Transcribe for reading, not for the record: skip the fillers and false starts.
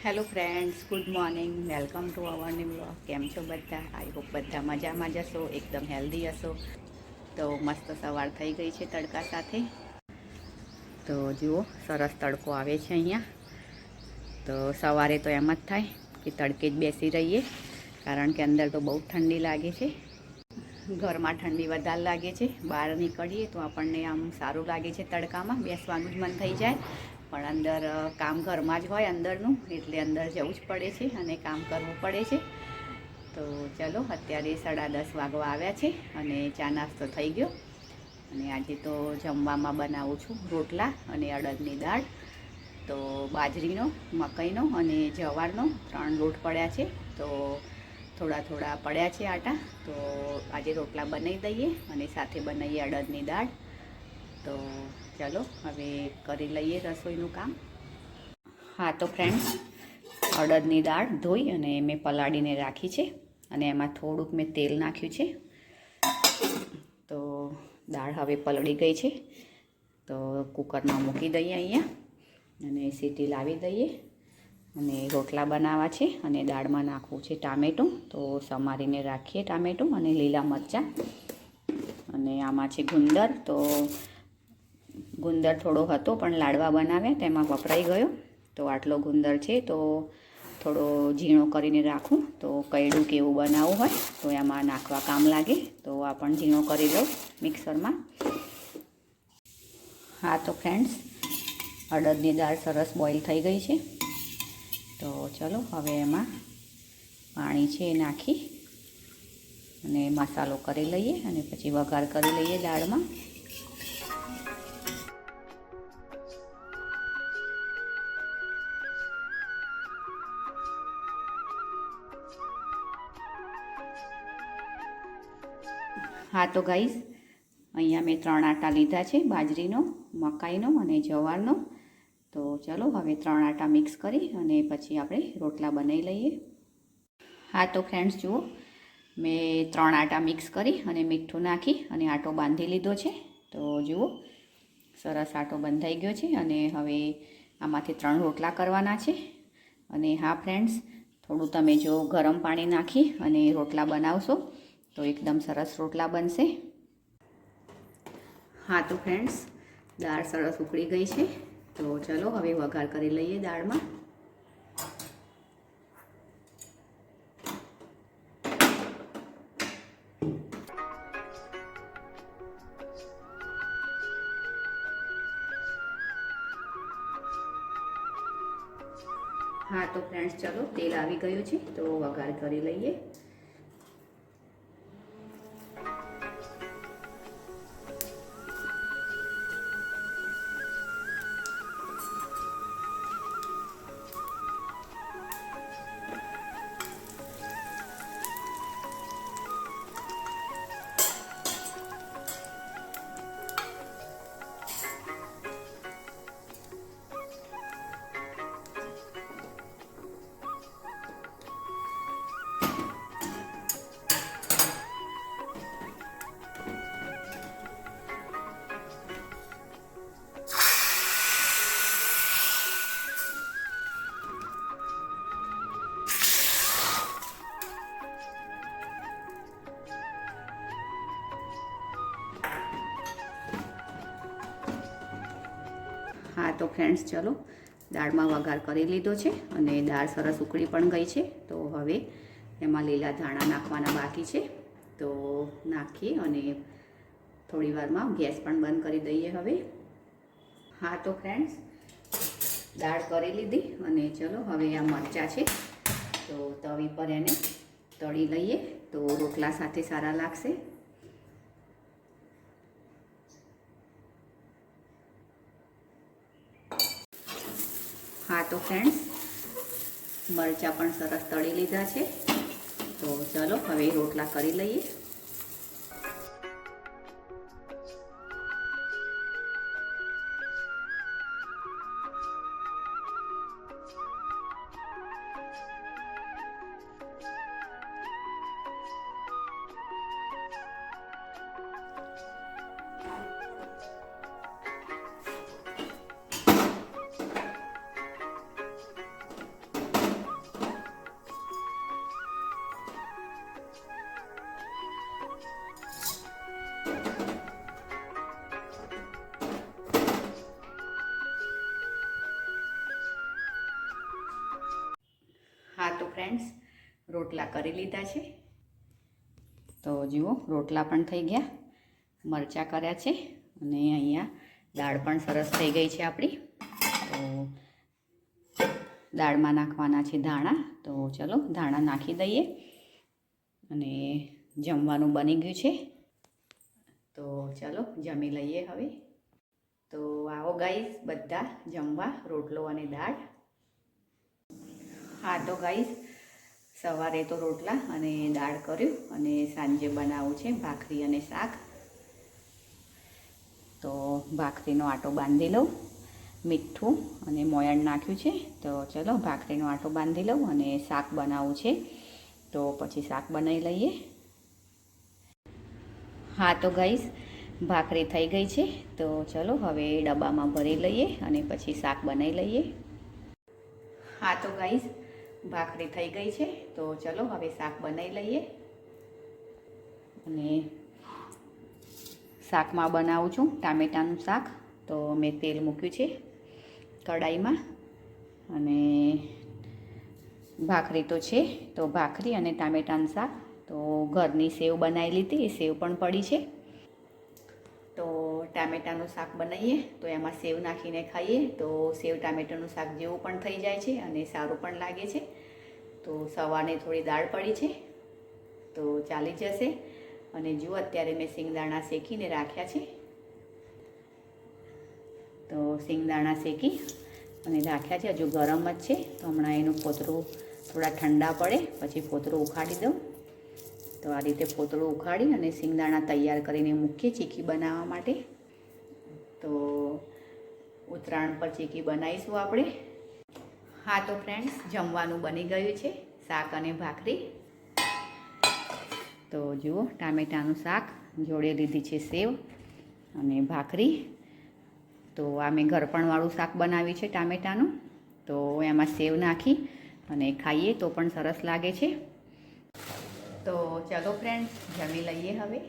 Hello friends, good morning. Welcome to our new blog. કેમ છો બધા? આઈ હોપ બધા મજામાં જ હશો, એકદમ હેલ્ધી હશો. તો મસ્ત સવાર થઈ ગઈ છે તડકા સાથે. તો જુઓ, સરસ તડકો આવે છે અહીંયા. તો સવારે તો એમ જ થાય કે તડકે જ બેસી રહીએ, કારણ કે અંદર તો બહુ ઠંડી લાગે છે. ઘરમાં ઠંડી વધારે લાગે છે. બહાર નીકળીએ તો આપણને આમ સારું લાગે છે, તડકામાં બેસવાનું જ મન થઈ જાય. પણ અંદર કામ ઘરમાં જ હોય અંદરનું, એટલે અંદર જવું જ પડે છે અને કામ કરવું પડે છે. તો ચલો, અત્યારે 10:30 વાગવા આવ્યા છે અને ચા નાસ્તો થઈ ગયો. અને આજે તો જમવામાં બનાવું છું રોટલા અને અડદની દાળ. તો બાજરીનો, મકાઈનો અને જવારનો 3 લોટ પડ્યા છે. તો થોડા થોડા પડ્યા છે આટા. તો આજે રોટલા બનાવી દઈએ અને સાથે બનાવીએ અડદની દાળ. તો ચાલો હવે કરી લઈએ રસોઈનું કામ. હા તો ફ્રેન્ડ્સ, અડદની દાળ ધોઈ અને મેં પલાળીને રાખી છે અને એમાં થોડુંક મેં તેલ નાખ્યું છે. તો દાળ હવે પલળી ગઈ છે. તો કુકરમાં મૂકી દઈએ અહીંયા અને સીટી લાવી દઈએ. અને રોટલા બનાવવા છે અને દાળમાં નાખવું છે ટામેટું. તો સમારીને રાખીએ ટામેટું અને લીલા મરચાં. અને આમાં છે ગુંદર. તો ગુંદર થોડો હતો પણ લાડવા બનાવ્યા તેમાં વપરાઈ ગયો. તો આટલો ગુંદર છે, તો થોડો ઝીણો કરીને રાખું. તો કૈડું કેવું બનાવવું હોય તો એમાં નાખવા કામ લાગે. તો આ પણ ઝીણો કરી દઉં મિક્સરમાં. હા તો ફ્રેન્ડ્સ, અડદની દાળ સરસ બોઇલ થઈ ગઈ છે. તો ચલો હવે એમાં પાણી છે એ નાખી અને મસાલો કરી લઈએ અને પછી વઘાર કરી લઈએ દાળમાં. હા તો ગાઈસ, અહીંયા મેં 3 આટા લીધા છે, બાજરીનો, મકાઈનો અને જવારનો. તો ચલો હવે 3 આટા મિક્સ કરી અને પછી આપણે રોટલા બનાવી લઈએ. હા તો ફ્રેન્ડ્સ જુઓ, મેં 3 આટા મિક્સ કરી અને મીઠું નાખી અને આટો બાંધી લીધો છે. તો જુઓ, સરસ આટો બંધાઈ ગયો છે. અને હવે આમાંથી 3 રોટલા કરવાના છે. અને હા ફ્રેન્ડ્સ, થોડું તમે જો ગરમ પાણી નાખી અને રોટલા બનાવશો તો એકદમ સરસ રોટલા બનશે. હા તો ફ્રેન્ડ્સ, દાળ સરસ ઉકળી ગઈ છે. તો ચલો હવે વઘાર કરી લઈએ દાળમાં. હા તો ફ્રેન્ડ્સ ચલો, તેલ આવી ગયું છે તો વઘાર કરી લઈએ. હા તો ફ્રેન્ડ્સ ચલો, દાળમાં વઘાર કરી લીધો છે અને દાળ સરસ ઉકળી પણ ગઈ છે. તો હવે એમાં લીલા ધાણા નાખવાના બાકી છે. તો નાખીએ અને થોડી વારમાં ગેસ પણ બંધ કરી દઈએ હવે. હા તો ફ્રેન્ડ્સ, દાળ કરી લીધી અને ચલો હવે આ મરચાં છે તો તવી પર એને તળી લઈએ તો રોટલા સાથે સારા લાગશે. હા તો ફ્રેન્ડ્સ, મરચાં પણ સરસ તળી લીધા છે. તો ચલો હવે રોટલા કરી લઈએ. હા તો ફ્રેન્ડ્સ, રોટલા કરી લીધા છે. તો જુઓ, રોટલા પણ થઈ ગયા, મરચાં કર્યા છે અને અહીંયા દાળ પણ સરસ થઈ ગઈ છે આપણી. તો દાળમાં નાખવાના છે ધાણા. તો ચલો ધાણા નાખી દઈએ અને જમવાનું બની ગયું છે. તો ચલો જમી લઈએ હવે. તો આવો ગાઈસ બધા જમવા, રોટલો અને દાળ. હા તો ગાઈસ, સવારે તો રોટલા અને દાળ કર્યું અને સાંજે બનાવવું છે ભાખરી અને શાક. તો ભાખરીનો આટો બાંધી લઉં, મીઠું અને મોયણ નાખ્યું છે. તો ચલો ભાખરીનો આટો બાંધી લઉં અને શાક બનાવવું છે. તો પછી શાક બનાવી લઈએ. હા તો ગાઈસ, ભાખરી થઈ ગઈ છે. તો ચલો હવે ડબ્બામાં ભરી લઈએ અને પછી શાક બનાવી લઈએ. હા તો ગાઈસ, ભાખરી થઈ ગઈ છે. તો ચલો હવે શાક બનાવી લઈએ. અને શાકમાં બનાવું છું ટામેટાનું શાક. તો મેં તેલ મૂક્યું છે કઢાઈમાં અને ભાખરી તો છે. તો ભાખરી અને ટામેટાનું શાક. તો ઘરની સેવ બનાવી લીધી, એ સેવ પણ પડી છે. તો ટામેટાનું શાક બનાવીએ તો એમાં સેવ નાખીને ખાઈએ તો સેવ ટામેટાનું શાક જેવું પણ થઈ જાય છે અને સારું પણ લાગે છે. તો સવારે થોડી દાળ પડી છે તો ચાલી જશે. અને જુઓ, અત્યારે મેં સિંગદાણા શેકીને રાખ્યા છે. તો સિંગદાણા શેકી અને રાખ્યા છે, હજુ ગરમ જ છે. તો હમણાં એનું ફોતરું થોડા ઠંડા પડે પછી ફોતરું ઉખાડી દઉં. તો આ રીતે ફોતળું ઉખાડી અને સિંગદાણા તૈયાર કરીને મૂકીએ ચીકી બનાવવા માટે. તો ઉત્તરાયણ પર ચીકી બનાવીશું આપણે. હા તો ફ્રેન્ડ્સ, જમવાનું બની ગયું છે, શાક અને ભાખરી. તો જુઓ, ટામેટાનું શાક, જોડે લીધી છે સેવ અને ભાખરી. તો આ મેં ઘરપણવાળું શાક બનાવ્યું છે ટામેટાનું. તો એમાં સેવ નાખી અને ખાઈએ તો પણ સરસ લાગે છે. તો ચલો ફ્રેન્ડ્સ, જમી લઈએ હવે.